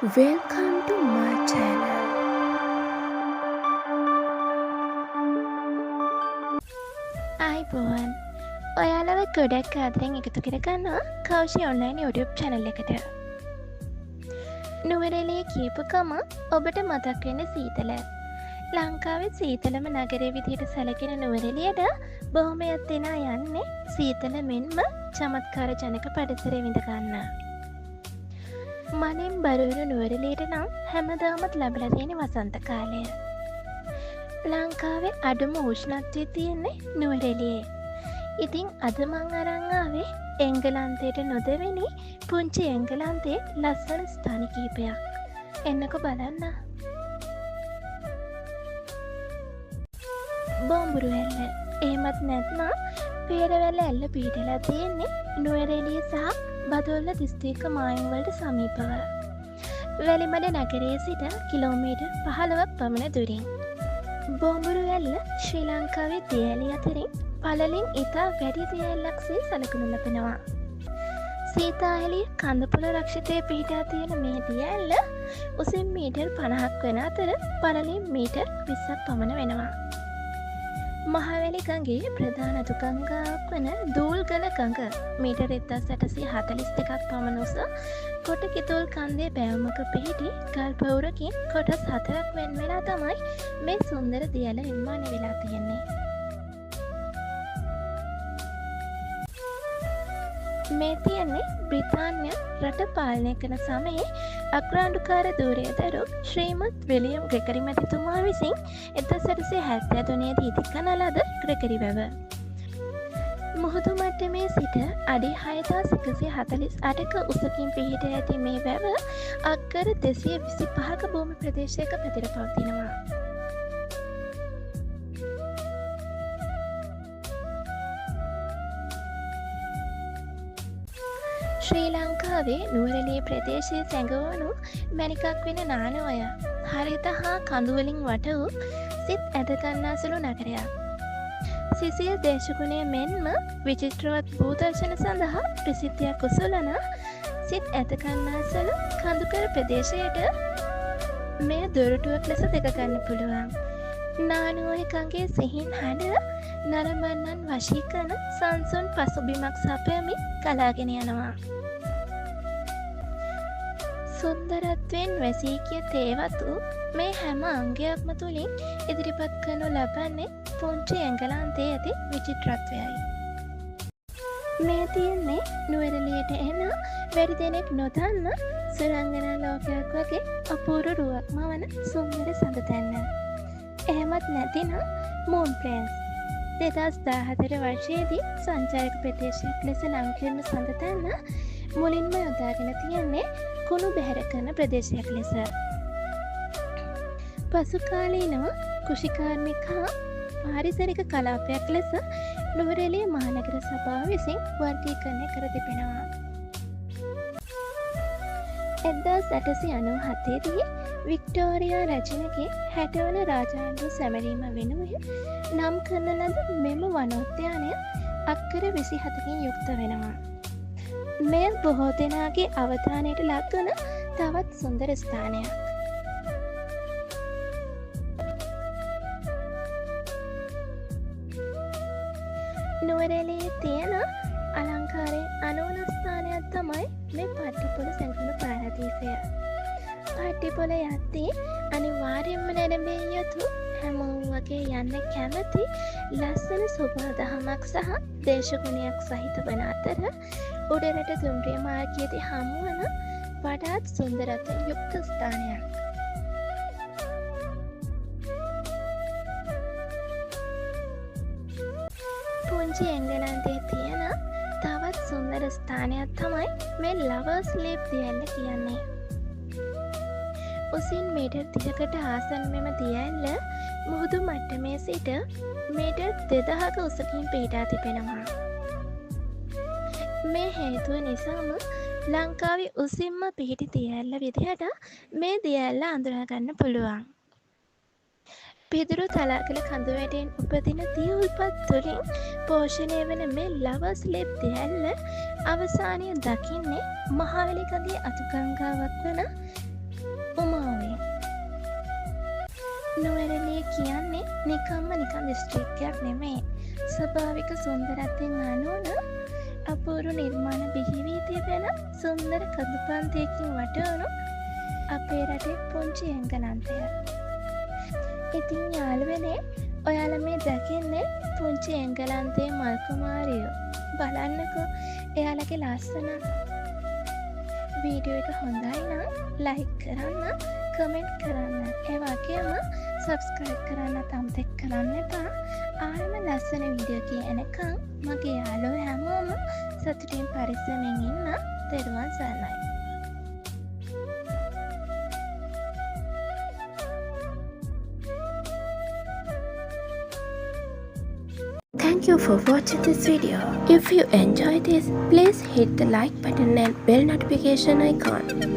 Welcome to my channel. ආයිබෝවන් ඔයාලව ගොඩක් ආදරෙන් එකතු කරගන්නවා කෞෂි ඔන්ලයින් YouTube channel එකට. නුවරඑළිය කියපු ගමන් ඔබට මතක් වෙන්න සීතල. ලංකාවේ සීතලම නගරය විදිහට සැලකෙන නුවරඑළියට බොහොමයක් දෙනා යන්නේ සීතල මෙන්ම චමත්කාර ජනක පරිසරය විඳ ගන්න. මනෙන් බරුවන නුවරඑළියට නම් හැමදාමත් ලැබලා තියෙන වසන්ත කාලය. ලංකාවේ අඩුම උෂ්ණත්වය තියෙන්නේ නුවරඑළියේ. ඉතින් අද මං අරන් ආවේ එංගලන්තයට නොදෙවෙනි පුංචි එංගලන්තයේ ලස්සන ස්ථාන කිහිපයක්. එන්නකෝ බලන්න. බොම්බුරුවැල්ල. එහෙමත් නැත්නම් පේරවැල්ල ඇල්ල පිහිටලා තියෙන්නේ නුවරඑළිය සහ බදොල්ල දිස්ත්‍රික්ක මායිම් වලට සමීපව. වැලිමඩ නගරයේ සිට කිලෝමීටර් 15ක් පමණ දුරින්. බොම්බුරුවැල්ල ශ්‍රී ලංකාවේ දියඇලි අතරින් පළලින් ඉතා වැඩි දියඇල්ලක් සේ සලකනු ලබනවා. සීතාඇලිය කඳපුල රක්ෂිතය පිහිටා තියෙන මේ දියඇල්ල උසින් මීටර් 50ක් වන අතර පළලින් මීටර් 20ක් පමණ වෙනවා. මහවැලි ගඟේ ප්‍රධාන අතු ගංගාවක් වන දූල්ගල ගඟ මීටර් 1842ක් පමණ උස කොටකිතුල් කන්දේ බෑවුමක පිහිටි ගල් පවුරකින් කොටස් 4ක් වෙන් වෙලා තමයි මේ සුන්දර දියඇල නිර්මාණය වෙලා තියෙන්නේ. මේ තියෙන්නේ බ්‍රිතාන්‍ය රට පාලනය කරන සමයේ අග්‍රාණ්ඩුකාර ධූරයදරු ශ්‍රීමත් විලියම් ග්‍රෙගරි මැතිතුමා විසින් 1873 දී ඉදිකරන ලද ග්‍රෙගරි වැව. මුහුදු මට්ටමේ සිට අඩි 6148ක උසකින් පිහිට ඇති මේ වැව අක්කර 225ක භූමි ප්‍රදේශයක පැතිර පවතිනවා. ශ්‍රී ලංකාවේ නුවරඑළිය ප්‍රදේශයේ සැඟවුණු මැණිකක් වෙන නානොය හරිත හා කඳුවලින් වට වූ සිත් ඇදගන්නාසුළු නගරයක්. සිසිල් දේශගුණය මෙන්ම විචිත්‍රවත් භූදර්ශන සඳහා ප්‍රසිද්ධියක් උසුලන සිත් ඇදගන්නාසුළු කඳුකර ප්‍රදේශයට මෙය දොරටුවක් ලෙස දැකගන්න පුළුවන්. නානුඔය කගේ සිහින් හඬ නරඹන්නන් වශී කරන සංසුන් පසුබිමක් සපයමින් ගලාගෙන යනවා. සුන්දරත්වයෙන් වැසී ගිය තේවතු මේ හැම අංගයක්ම තුළින් ඉදිරිපත් කරනු ලබන්නේ පුංචි එංගලන්තයේ ඇති විචිත්‍රත්වයයි. මේ තියෙන්නේ නුවරඑළියට එන වැඩි දෙනෙක් නොදන්න සුරංගනා ලෝකයක් වගේ අපූර්ව රුවක්ම වන සුන්දර සඳ තැන්න. එහෙමත් නැතිනම් මූන් ප්‍රෙන්ස් 2014 වර්ෂයේදී සංචාරක ප්‍රදේශයක් ලෙස නම් කරන සඳ තැන්න මුලින්ම යොදාගෙන තියෙන්නේ කුණු බැහැර කරන ප්‍රදේශයක් ලෙස. පසු කාලීනව කෘෂිකාර්මික හා පාරිසරික කලාපයක් ලෙස නුවරඑළිය මහනගර සභාව විසින් වර්ගීකරණය කර තිබෙනවා. 1897 දී වික්ටෝරියා රජුගේ 60 වන රාජාණ්ඩුව සැමරීම වෙනුවෙන් නම් කරන ලද මෙම වනෝද්‍යානය අක්කර 27කින් යුක්ත වෙනවා. මෙය බොහෝ දෙනාගේ අවධානයට ලක්වන තවත් සුන්දර ස්ථානයක්. නුවරඑළියේ තියෙන අලංකාරයෙන් අනෝන ස්ථානයක් තමයි මේ පට්ටිපොළ සැඟවුණු පාරාදීසය. පට්ටිපොළ යද්දී අනිවාර්යෙන්ම නැරඹිය යුතු හැමෝම වගේ යන්න කැමති ලස්සන සොබාදහමක් සහ දේශගුණයක් සහිත වන අතර උඩරට දුම්රිය මාර්ගයේදී හමුවන වඩාත් සුන්දරත්වයෙන් යුක්ත ස්ථානයක්. පුංචි එංගලන්තයේ තියෙන තවත් සුන්දර ස්ථානයක් තමයි මේ ලවර්ස් ලීප් දියඇල්ල කියන්නේ. උසින් මීටර් 30කට ආසන්න මෙම දියඇල්ල මුහුදු මට්ටමේ සිට මීටර් 2000ක උසකින් පිහිටා තිබෙනවා. මේ හේතුව නිසාම ලංකාවේ උසින්ම පිහිටි දියඇල්ල විදිහට මේ දියඇල්ල අඳුරගන්න පුළුවන්. පිදුරු තලාගල කඳු වැටෙන් උපදින දිය උල්පත් තුළින් පෝෂණය වන මේ ලවර්ස් ලීප් දියඇල්ල අවසානය දකින්නේ මහවැලි ගඟේ අතු ගංගාවක් වන කියන්නේ නිකම්ම නිකන් දිස්ත්‍රික්කයක් නෙමේ. ස්වභාවික සුන්දරත්වයෙන් අනෝන අපූරු නිර්මාණ බිහිවී තිබෙන සුන්දර කඳුපන්තියකින් වටවුණු අපේ රටේ පුංචි එංගලන්තය. ඉතින් යාළුවනේ, ඔයාලා මේ දකින්නේ පුංචි එංගලන්තයේ මල් කුමාරියෝ. බලන්නකෝ එයාලගේ ලස්සන. වීඩියෝ එක හොඳයි නම් ලයික් කරන්න, කමෙන්ට් කරන්න, ඒ වගේම සබ්ස්ක්‍රයිබ් කරන්න අමතක කරන්න එපා. ආයෙම ලස්සන වීඩියෝ කියනකම් මගේ යාළුවෝ හැමෝම සතුටින් පරිස්සමෙන් ඉන්න. තෙරුවන් සරණයි. Thank you for watching this video. If you enjoyed this, please hit the like button and bell notification icon.